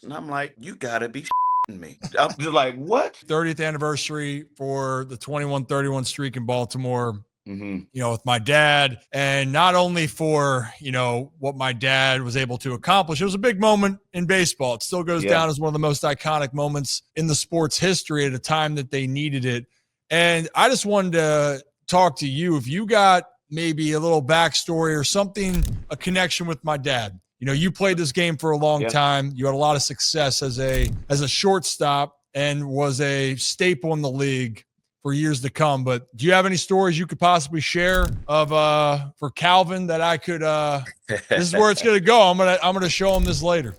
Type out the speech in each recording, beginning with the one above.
And I'm like, you gotta be me. I'm just like, what? 30th anniversary for the 21-31 streak in Baltimore. Mm-hmm. With my dad, and not only for, what my dad was able to accomplish. It was a big moment in baseball. It still goes Yeah. down as one of the most iconic moments in the sport's history at a time that they needed it. And I just wanted to talk to you if you got maybe a little backstory or something, a connection with my dad. You played this game for a long Yeah. time. You had a lot of success as a shortstop and was a staple in the league for years to come. But do you have any stories you could possibly share of for Calvin that I could this is where it's gonna go. I'm gonna show him this later.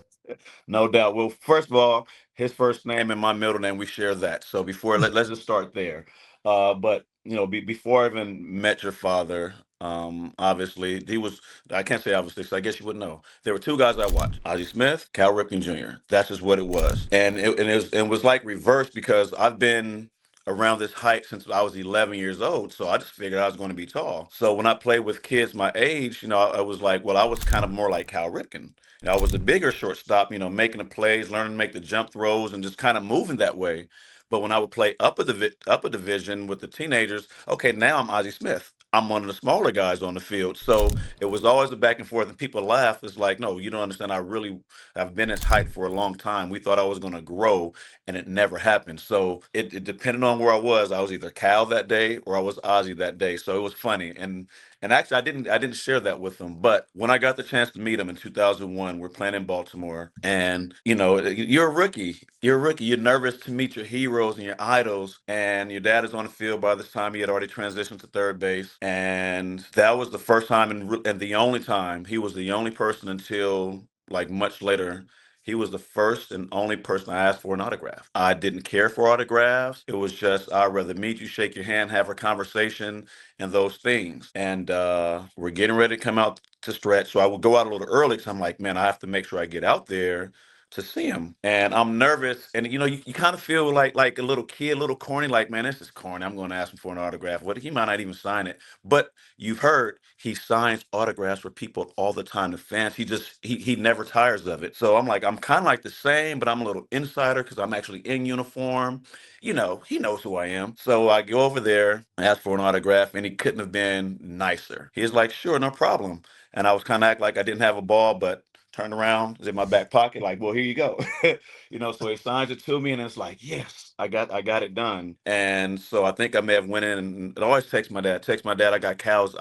No doubt. Well, first of all, his first name and my middle name, we share that. So before let's just start there. But before I even met your father, obviously he was. I can't say obviously, so I guess you would know. There were two guys I watched: Ozzie Smith, Cal Ripken Jr. That's just what it was, and it was like reversed because I've been around this height since I was 11 years old. So I just figured I was going to be tall. So when I played with kids my age, I was like, well, I was kind of more like Cal Ripken. I was a bigger shortstop, making the plays, learning to make the jump throws, and just kind of moving that way. But when I would play upper division with the teenagers, okay, now I'm Ozzie Smith. I'm one of the smaller guys on the field. So it was always a back and forth, and people laugh. It's like, no, you don't understand. I've been this height for a long time. We thought I was going to grow, and it never happened. So it depended on where I was. I was either Cal that day or I was Ozzie that day. So it was funny. And actually, I didn't share that with them. But when I got the chance to meet him in 2001, we're playing in Baltimore, and you're a rookie. You're a rookie. You're nervous to meet your heroes and your idols, and your dad is on the field by this time. He had already transitioned to third base, and that was the first time and the only time. He was the only person until like much later. He was the first and only person I asked for an autograph. I didn't care for autographs. It was just, I'd rather meet you, shake your hand, have a conversation, and those things. And we're getting ready to come out to stretch. So I would go out a little early because I'm like, man, I have to make sure I get out there to see him. And I'm nervous. And you kind of feel like a little kid, a little corny, like, man, this is corny. I'm going to ask him for an autograph. What, he might not even sign it. But you've heard he signs autographs for people all the time. The fans, he never tires of it. So I'm like, I'm kind of like the same, but I'm a little insider because I'm actually in uniform. He knows who I am. So I go over there, ask for an autograph, and he couldn't have been nicer. He's like, sure, no problem. And I was kind of act like I didn't have a ball, but turned around, it's in my back pocket, like, well, here you go. So he signs it to me, and it's like, yes, I got it done. And so I think I may have went in and always text my dad, I got Cal's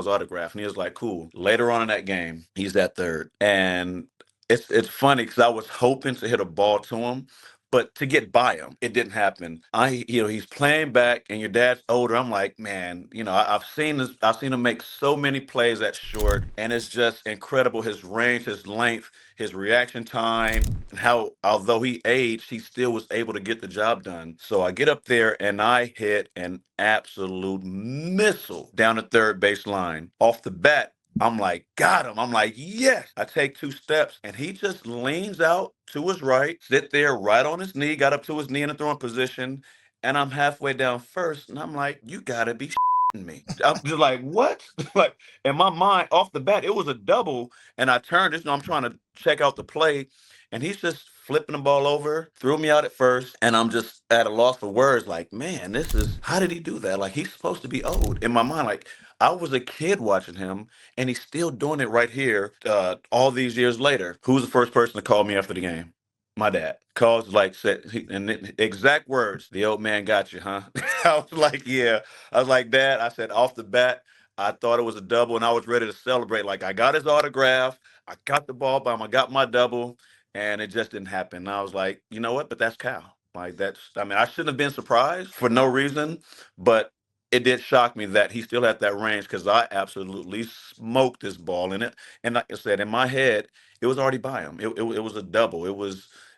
autograph. And he was like, cool. Later on in that game, he's at third. And it's funny because I was hoping to hit a ball to him, but to get by him, it didn't happen. He's playing back, and your dad's older. I'm like, man, I've seen this. I've seen him make so many plays at short, and it's just incredible. His range, his length, his reaction time, and how, although he aged, he still was able to get the job done. So I get up there and I hit an absolute missile down the third base line off the bat. I'm like, got him. I'm like, yes. I take two steps, and he just leans out to his right, sit there right on his knee, got up to his knee in the throwing position, and I'm halfway down first, and I'm like, you gotta be me. I'm just like, what? Like, in my mind, off the bat, it was a double, and I turned this, I'm trying to check out the play, and he's just flipping the ball over, threw me out at first, and I'm just at a loss for words, like, man, how did he do that? Like, he's supposed to be old. In my mind, like, I was a kid watching him, and he's still doing it right here, all these years later. Who's the first person to call me after the game? My dad calls, like, said, and the exact words, the old man got you, huh? I was like, yeah. I was like, Dad, I said, off the bat, I thought it was a double, and I was ready to celebrate. Like, I got his autograph, I got the ball by him, I got my double, and it just didn't happen. And I was like, you know what? But that's Cal. Like, I shouldn't have been surprised for no reason, but it did shock me that he still had that range because I absolutely smoked this ball in it. And like I said, in my head, it was already by him. It was a double.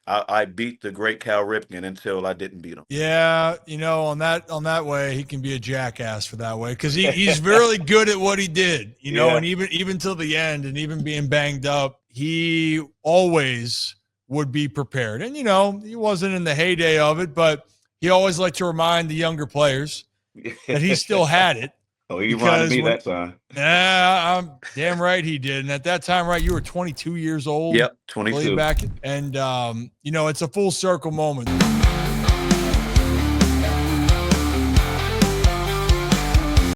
I beat the great Cal Ripken until I didn't beat him. Yeah, on that way, he can be a jackass for that way because he's really good at what he did. Yeah. And even till the end, and even being banged up, he always would be prepared. And he wasn't in the heyday of it, but he always liked to remind the younger players that he still had it. Oh, he reminded because me when that time. I'm damn right he did. And at that time, right, you were 22 years old. Yep, I believe 22. back, and it's a full circle moment.